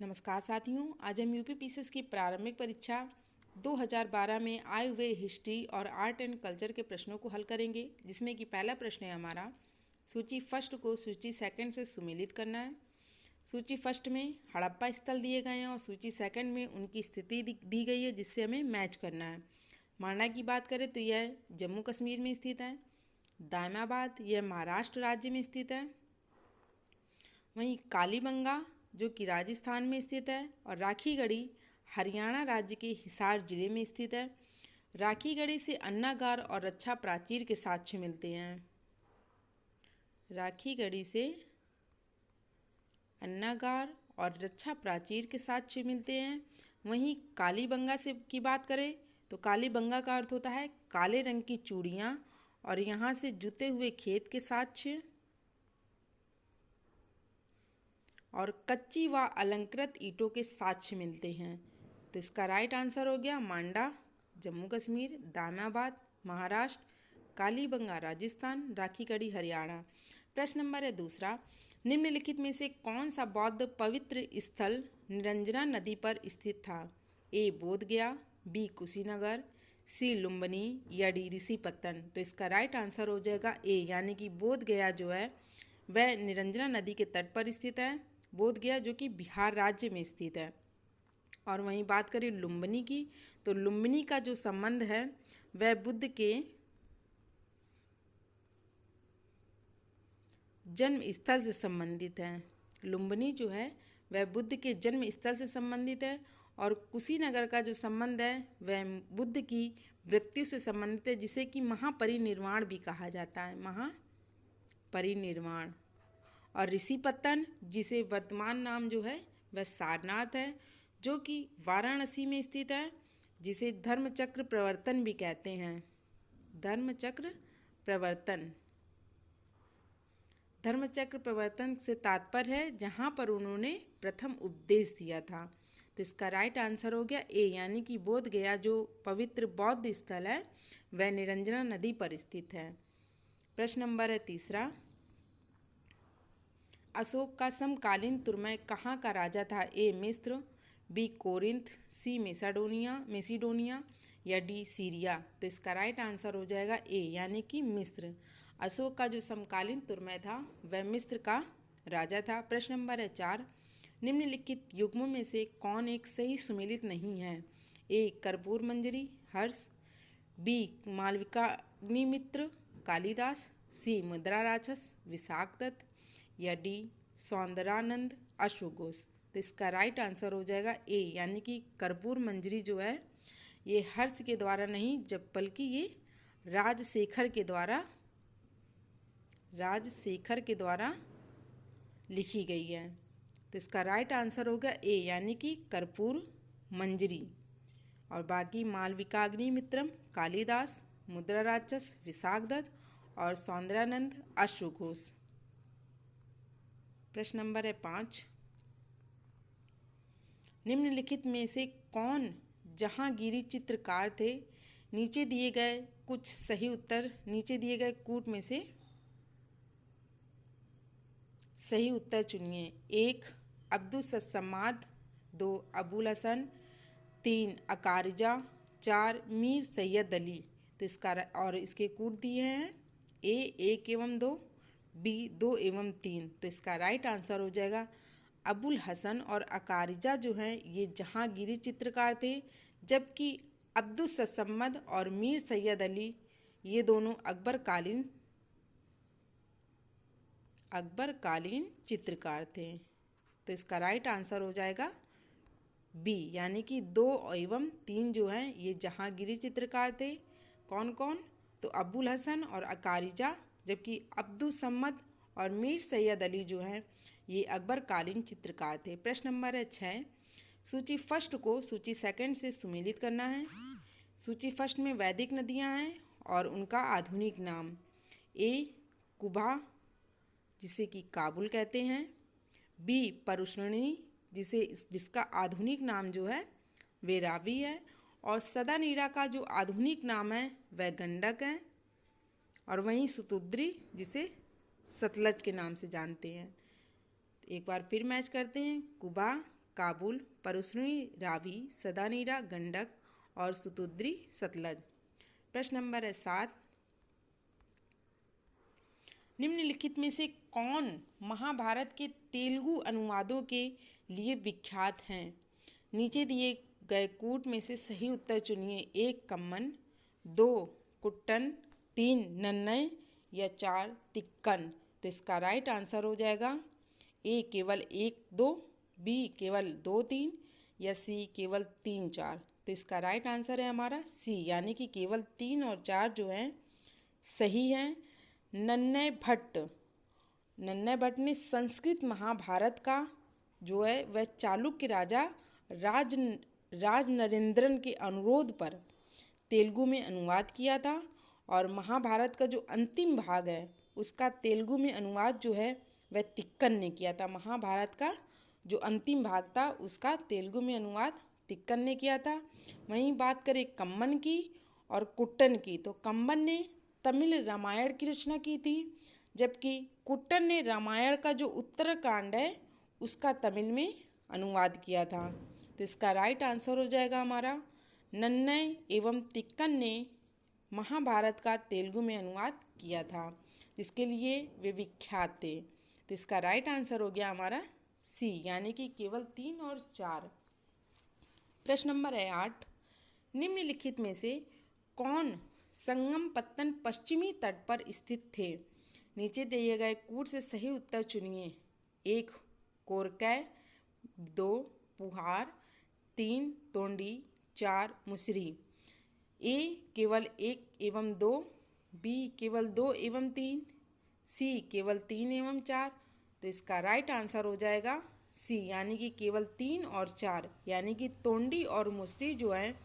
नमस्कार साथियों, आज हम यूपी पीसीएस की प्रारंभिक परीक्षा 2012 में आए हुए हिस्ट्री और आर्ट एंड कल्चर के प्रश्नों को हल करेंगे, जिसमें कि पहला प्रश्न है हमारा सूची फर्स्ट को सूची सेकंड से सुमेलित करना है। सूची फर्स्ट में हड़प्पा स्थल दिए गए हैं और सूची सेकंड में उनकी स्थिति दी गई है, जिससे हमें मैच करना है। मांडा की बात करें तो यह जम्मू कश्मीर में स्थित है। दायमाबाद यह महाराष्ट्र राज्य में स्थित है। वहीं कालीबंगा जो कि राजस्थान में स्थित है और राखीगढ़ी हरियाणा राज्य के हिसार जिले में स्थित है। राखीगढ़ी से अन्नागार और रक्षा प्राचीर के साक्ष्य मिलते हैं। राखीगढ़ी से अन्नागार और रक्षा प्राचीर के साक्ष्य मिलते हैं। वहीं कालीबंगा से की बात करें तो कालीबंगा का अर्थ होता है काले रंग की चूड़ियाँ और यहाँ से जुते हुए खेत के साक्ष्य और कच्ची व अलंकृत ईंटों के साक्ष्य मिलते हैं। तो इसका राइट आंसर हो गया मांडा जम्मू कश्मीर, दामाबाद महाराष्ट्र, कालीबंगा राजस्थान, राखीगढ़ी हरियाणा। प्रश्न नंबर है दूसरा, निम्नलिखित में से कौन सा बौद्ध पवित्र स्थल निरंजना नदी पर स्थित था? ए बोध गया, बी कुशीनगर, सी लुम्बिनी या डी ऋषिपत्तन। तो इसका राइट आंसर हो जाएगा ए, यानी कि बोध गया जो है वह निरंजना नदी के तट पर स्थित है। बोध गया जो कि बिहार राज्य में स्थित है। और वहीं बात करें लुम्बिनी की, तो लुम्बिनी का जो संबंध है वह बुद्ध के जन्म स्थल से संबंधित है। लुम्बिनी जो है वह बुद्ध के जन्म स्थल से संबंधित है और कुशीनगर का जो संबंध है वह बुद्ध की मृत्यु से संबंधित है, जिसे कि महापरिनिर्वाण भी कहा जाता है, महापरिनिर्वाण। और ऋषिपत्तन जिसे वर्तमान नाम जो है वह सारनाथ है, जो कि वाराणसी में स्थित है, जिसे धर्मचक्र प्रवर्तन भी कहते हैं। धर्मचक्र प्रवर्तन, धर्मचक्र प्रवर्तन से तात्पर्य है जहाँ पर उन्होंने प्रथम उपदेश दिया था। तो इसका राइट आंसर हो गया ए, यानी कि बोध गया जो पवित्र बौद्ध स्थल है वह निरंजना नदी पर स्थित है। प्रश्न नंबर है तीसरा, अशोक का समकालीन तुर्मय कहाँ का राजा था? ए मिस्र, बी कोरिंथ, सी मेसिडोनिया या डी सीरिया। तो इसका राइट आंसर हो जाएगा ए, यानी कि मिस्र। अशोक का जो समकालीन तुर्मय था वह मिस्र का राजा था। प्रश्न नंबर है 4, निम्नलिखित युग्मों में से कौन एक सही सुमेलित नहीं है? ए कर्पूर मंजरी हर्ष, बी मालविकाग्निमित्र कालिदास, सी मुद्रा राक्षस विशाख दत्त या डी सौंदरानंद अश्वघोष। तो इसका राइट आंसर हो जाएगा ए, यानी कि कर्पूर मंजरी जो है ये हर्ष के द्वारा नहीं जब बल्कि ये राजशेखर के द्वारा लिखी गई है। तो इसका राइट आंसर होगा ए, यानी कि कर्पूर मंजरी। और बाकी मालविकाग्निमित्रम कालिदास, मुद्रा राक्षस विशाख दत्त और सौंदरानंद अश्वघोष। प्रश्न नंबर है 5, निम्नलिखित में से कौन जहांगीरी चित्रकार थे? नीचे दिए गए कूट में से सही उत्तर चुनिए। 1 अब्दुस-सम्माद, 2 अबुल हसन, 3 अकारिजा, 4 मीर सैयद अली। तो इसके कूट दिए हैं ए 1 एवं 2, बी 2 एवं 3। तो इसका राइट आंसर हो जाएगा अबुल हसन और अकारिजा जो हैं ये जहांगीरी चित्रकार थे, जबकि अब्दुस-सम्मद और मीर सैयद अली ये दोनों अकबरकालीन चित्रकार थे। तो इसका राइट आंसर हो जाएगा बी, यानी कि 2 एवं 3 जो हैं ये जहांगीरी चित्रकार थे। कौन कौन? तो अबुल हसन और अकारिजा, जबकि अब्दुस-सम्मद और मीर सैयद अली जो हैं ये अकबरकालीन चित्रकार थे। प्रश्न नंबर है 6, सूची फर्स्ट को सूची सेकंड से सुमेलित करना है। सूची फर्स्ट में वैदिक नदियां हैं और उनका आधुनिक नाम। ए कुबा जिसे कि काबुल कहते हैं, बी परुष्णी जिसका आधुनिक नाम जो है वे रावी है, और सदानीरा का जो आधुनिक नाम है वह गंडक है, और वहीं सुतुद्री जिसे सतलज के नाम से जानते हैं। एक बार फिर मैच करते हैं। कुबा, काबुल, परुस्नी रावी, सदानीरा गंडक और सुतुद्री सतलज। प्रश्न नंबर है 7, निम्नलिखित में से कौन महाभारत के तेलुगु अनुवादों के लिए विख्यात हैं? नीचे दिए गए कूट में से सही उत्तर चुनिए। 1 कम्मन, 2 कुट्टन, 3 नन्नय या 4 तिक्कन। तो इसका राइट आंसर हो जाएगा ए केवल 1 2, बी केवल 2 3 या सी केवल 3 4। तो इसका राइट आंसर है हमारा सी, यानी कि केवल 3 और 4 जो हैं सही हैं। नन्नय भट्ट ने संस्कृत महाभारत का जो है वह चालुक्य राजा राजनरेंद्रन के अनुरोध पर तेलुगु में अनुवाद किया था, और महाभारत का जो अंतिम भाग है उसका तेलुगु में अनुवाद जो है वह तिक्कन ने किया था। महाभारत का जो अंतिम भाग था उसका तेलुगु में अनुवाद तिक्कन ने किया था। वहीं बात करें कम्मन की और कुट्टन की, तो कम्मन ने तमिल रामायण की रचना की थी, जबकि कुट्टन ने रामायण का जो उत्तरकांड है उसका तमिल में अनुवाद किया था। तो इसका राइट आंसर हो जाएगा हमारा नन्नय एवं तिक्कन ने महाभारत का तेलुगु में अनुवाद किया था, जिसके लिए वे विख्यात थे। तो इसका राइट आंसर हो गया हमारा सी, यानी कि केवल 3 और 4। प्रश्न नंबर है 8, निम्नलिखित में से कौन संगमपत्तन पश्चिमी तट पर स्थित थे? नीचे दिए गए कूट से सही उत्तर चुनिए। 1 कोरकै, 2 पुहार, 3 तोंडी, 4 मुसरी। ए केवल 1 एवं 2, बी केवल 2 एवं 3, सी केवल 3 एवं 4। तो इसका राइट आंसर हो जाएगा सी, यानी कि केवल 3 और 4, यानी कि तोंडी और मुसरी जो है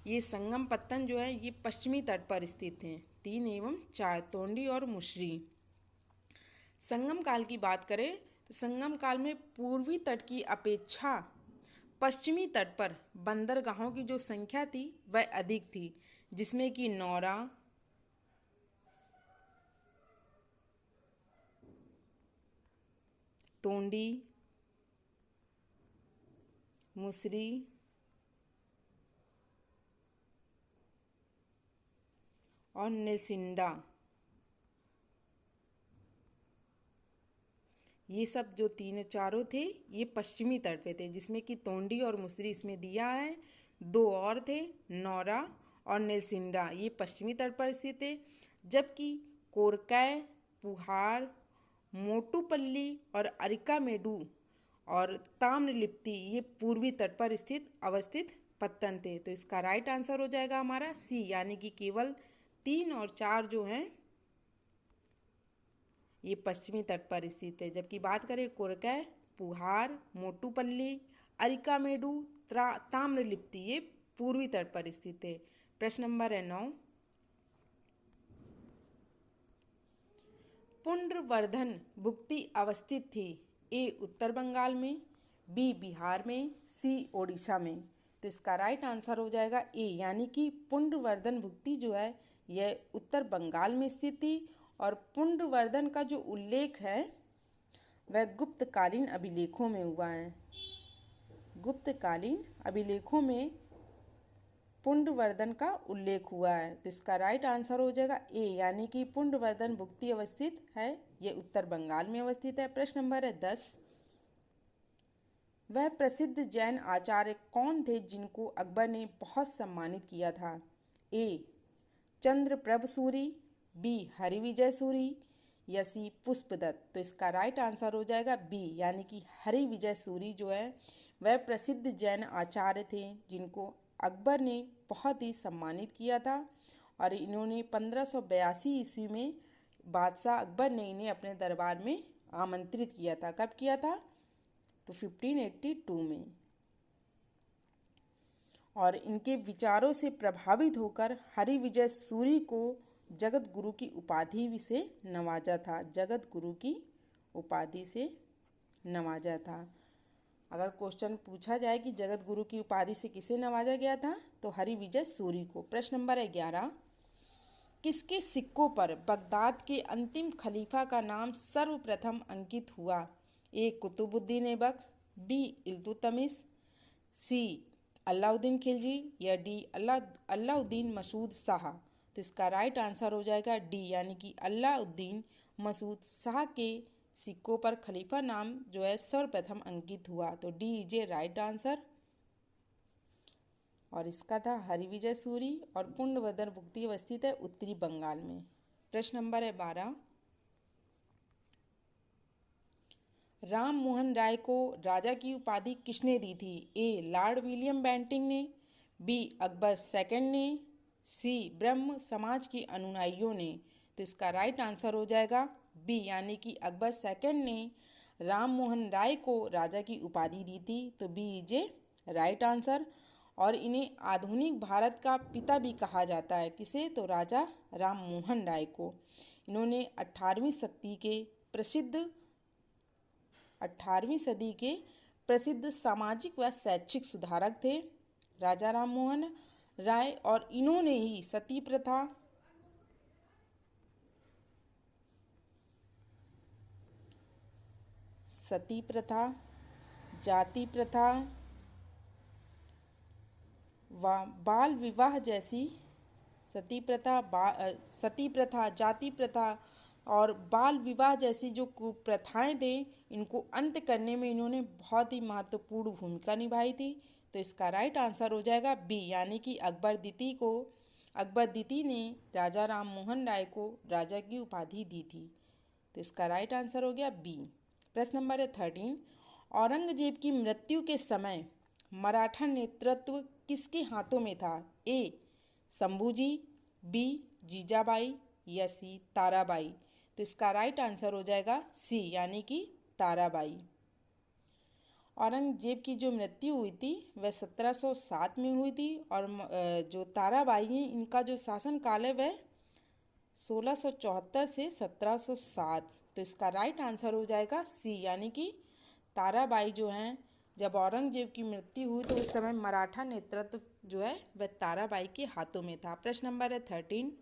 ये संगमपत्तन जो है ये पश्चिमी तट पर स्थित हैं। 3 एवं 4 तोंडी और मुसरी। संगम काल की बात करें तो संगम काल में पूर्वी तट की अपेक्षा पश्चिमी तट पर बंदरगाहों की जो संख्या थी वह अधिक थी, जिसमें कि नौरा, तोंडी, मुसरी और नेसिंडा, ये सब जो तीनों चारों थे ये पश्चिमी तट पे थे, जिसमें कि तोंडी और मुसरी इसमें दिया है। 2 और थे, नौरा और नेसिंडा, ये पश्चिमी तट पर स्थित थे, जबकि कोरकै, पुहार, मोटुपल्ली और अरिकामेडु और ताम्रलिप्ति ये पूर्वी तट पर अवस्थित पत्तन थे। तो इसका राइट आंसर हो जाएगा हमारा सी, यानी कि केवल 3 और 4 जो हैं ये पश्चिमी तट पर स्थित है, जबकि बात करें कोरकै, पुहार, मोटुपल्ली, अरिकामेडु, ताम्रलिप्ति ये पूर्वी तट पर स्थित है। प्रश्न नंबर है 9, पुंड्रवर्धन भुक्ति अवस्थित थी? ए उत्तर बंगाल में, बी बिहार में, सी ओडिशा में। तो इसका राइट आंसर हो जाएगा ए, यानी कि पुंड्रवर्धन भुक्ति जो है यह उत्तर बंगाल में स्थित थी, और पुंड्रवर्धन का जो उल्लेख है वह गुप्तकालीन अभिलेखों में हुआ है। गुप्तकालीन अभिलेखों में पुंड्रवर्धन का उल्लेख हुआ है। तो इसका राइट आंसर हो जाएगा ए, यानी कि पुंड्रवर्धन भुक्ति अवस्थित है, यह उत्तर बंगाल में अवस्थित है। प्रश्न नंबर है 10, वह प्रसिद्ध जैन आचार्य कौन थे जिनको अकबर ने बहुत सम्मानित किया था? ए चंद्रप्रभ सूरी, बी हरिविजय सूरी या सी पुष्पदत्त। तो इसका राइट आंसर हो जाएगा बी, यानी कि हरिविजय सूरी जो है वह प्रसिद्ध जैन आचार्य थे जिनको अकबर ने बहुत ही सम्मानित किया था, और इन्होंने 1582 ईस्वी में बादशाह अकबर ने इन्हें अपने दरबार में आमंत्रित किया था। कब किया था? तो 1582 में। और इनके विचारों से प्रभावित होकर हरिविजय सूरी को जगत गुरु की उपाधि से नवाजा था। जगत गुरु की उपाधि से नवाजा था। अगर क्वेश्चन पूछा जाए कि जगत गुरु की उपाधि से किसे नवाजा गया था, तो हरिविजय सूरी को। प्रश्न नंबर है 11, किसके सिक्कों पर बगदाद के अंतिम खलीफा का नाम सर्वप्रथम अंकित हुआ? ए कुतुबुद्दीन ऐबक, बी इल्तुतमिश, सी अलाउद्दीन खिलजी या डी अलाउद्दीन मसूद शाह। तो इसका राइट आंसर हो जाएगा डी यानी कि अलाउद्दीन मसूद शाह के सिक्कों पर खलीफा नाम जो है सर्वप्रथम अंकित हुआ। तो D is a right answer. और इसका था हरिविजय सूरी और पुंडवदर भुक्ति अवस्थित है उत्तरी बंगाल में। प्रश्न नंबर है 12। राम मोहन राय को राजा की उपाधि किसने दी थी? ए लॉर्ड विलियम बेंटिंक ने, बी अकबर सेकंड ने, सी ब्रह्म समाज के अनुयायियों ने। तो इसका राइट आंसर हो जाएगा बी यानी कि अकबर सेकंड ने राम मोहन राय को राजा की उपाधि दी थी। तो B is a right answer. और इन्हें आधुनिक भारत का पिता भी कहा जाता है। किसे? तो राजा राम मोहन राय को। इन्होंने 18वीं सदी के प्रसिद्ध सामाजिक व शैक्षिक सुधारक थे राजा राम मोहन राय। और इन्होंने ही सती प्रथा, जाति प्रथा व बाल विवाह जैसी सती प्रथा, जाति प्रथा और बाल विवाह जैसी जो कुप्रथाएं थी, इनको अंत करने में इन्होंने बहुत ही महत्वपूर्ण भूमिका निभाई थी। तो इसका राइट आंसर हो जाएगा बी यानी कि अकबर द्वितीय ने राजा राम मोहन राय को राजा की उपाधि दी थी। तो इसका राइट आंसर हो गया बी। प्रश्न नंबर है 13। औरंगजेब की मृत्यु के समय मराठा नेतृत्व किसके हाथों में था? ए शंभूजी, बी जीजाबाई या सी ताराबाई। तो इसका राइट आंसर हो जाएगा सी यानी कि ताराबाई। औरंगजेब की जो मृत्यु हुई थी वह 1707 में हुई थी। और जो ताराबाई हैं इनका जो शासन काल है वह 1674 से 1707। तो इसका राइट आंसर हो जाएगा सी यानी कि ताराबाई जो हैं, जब औरंगजेब की मृत्यु हुई तो उस समय मराठा नेतृत्व जो है वह ताराबाई के हाथों में था। प्रश्न नंबर है 13।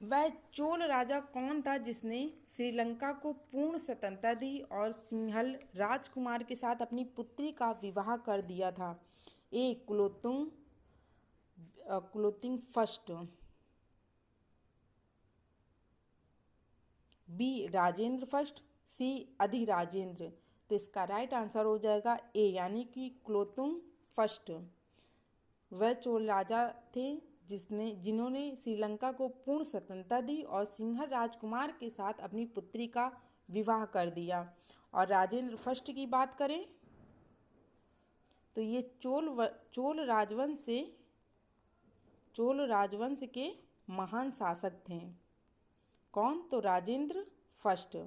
वह चोल राजा कौन था जिसने श्रीलंका को पूर्ण स्वतंत्रता दी और सिंहल राजकुमार के साथ अपनी पुत्री का विवाह कर दिया था? A Kulothunga first, B Rajendra first, C Adhirajendra. तो इसका राइट आंसर हो जाएगा ए यानी कि कुलोत्तुंग फर्स्ट। वह चोल राजा थे जिन्होंने श्रीलंका को पूर्ण स्वतंत्रता दी और सिंहल राजकुमार के साथ अपनी पुत्री का विवाह कर दिया। और राजेंद्र फर्स्ट की बात करें तो ये चोल राजवंश के महान शासक थे। कौन? तो राजेंद्र फर्स्ट।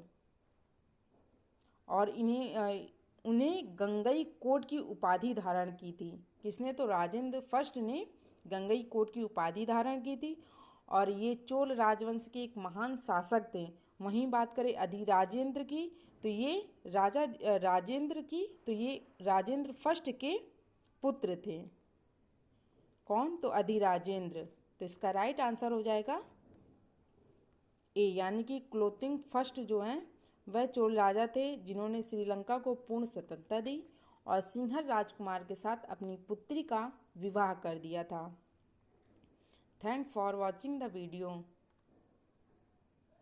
और उन्हें गंगई कोट की उपाधि धारण की थी। किसने? तो राजेंद्र फर्स्ट ने गंगई कोट की उपाधि धारण की थी। और ये चोल राजवंश के एक महान शासक थे। वहीं बात करें अधिराजेंद्र की तो ये राजेंद्र फर्स्ट के पुत्र थे। कौन? तो अधिराजेंद्र। तो इसका राइट आंसर हो जाएगा ए यानी कि कुलोत्तुंग फर्स्ट जो हैं वह चोल राजा थे जिन्होंने श्रीलंका को पूर्ण स्वतंत्रता दी और सिंहल राजकुमार के साथ अपनी पुत्री का विवाह कर दिया था। Thanks for watching the video.